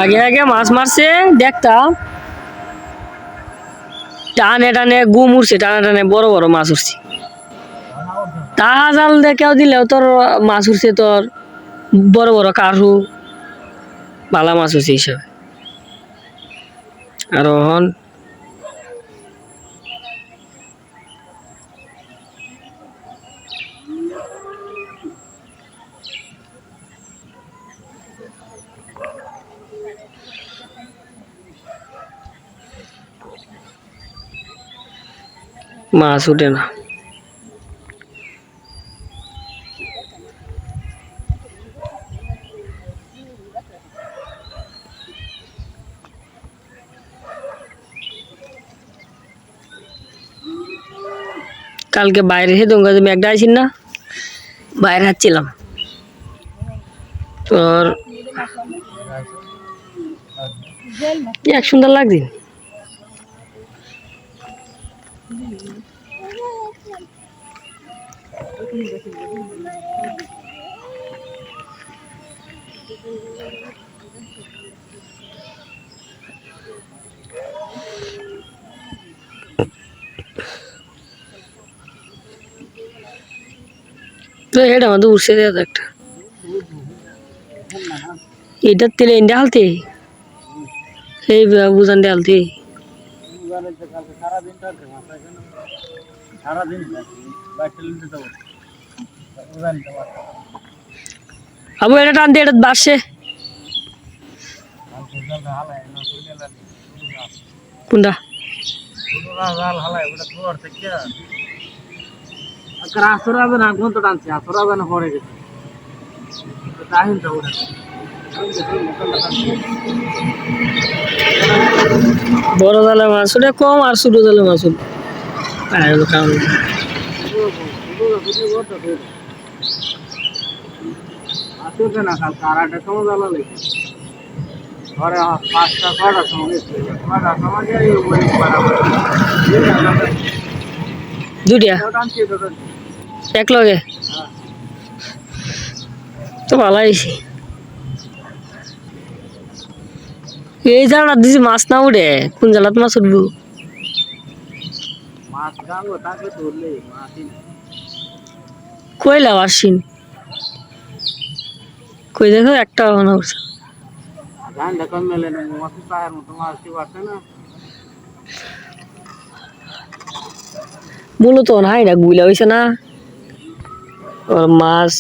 আগে আগে মাছ মারছে দেখতাম টানে টানে গুম উঠছে, টানে টানে বড় বড় মাছ উঠছে। তা জাল দেখেও দিলেও তোর মাছ উঠছে, তোর বড় বড় কারু ভালা মাছ উঠছে হিসাবে। আর এখন মাছ উঠে না। কালকে বাইরে এসে দঙ্গা যে মেঘটা আইসিন না, বাইরে হাঁটছিলাম তোর এক সুন্দর লাগছে। তো এটা আমাদের উঠছে একটা এটার তেলে ইন্ডিয়া হালতে এই বুঝান দিয়ে হালতে আবু এটা টান দিয়ে এটা বাড়ছে কোনটা আসরাবে না কোন তো টানছে আসরাবে না পরে গেছে তাহিন তো ওটা বড় জালে মাছ ওটা কম আর ছোট জালে মাছ কারণ আসবে না কাল কারাটা সময় জ্বালা লেগে ঘরে 5টা 6টার সময় 6টার সময় গিয়ে ওই বরাবর দুইটা টানছে তো এক লগে তো ভালো হয়েছে। এই জায়গাটা দিছি মাছ না উঠে, কোন জায়গাত মাছ উঠবো? মাছ গাঙ্গো তাকে ধরলে মাছই কইলা আসিন কই দেখো একটা মনে করছে ধান দেখো মেলে না মাছ পায়ের মতো মাছ কি পাচ্ছে না মূলত হাই না গুইলা হয়েছে না, মাছ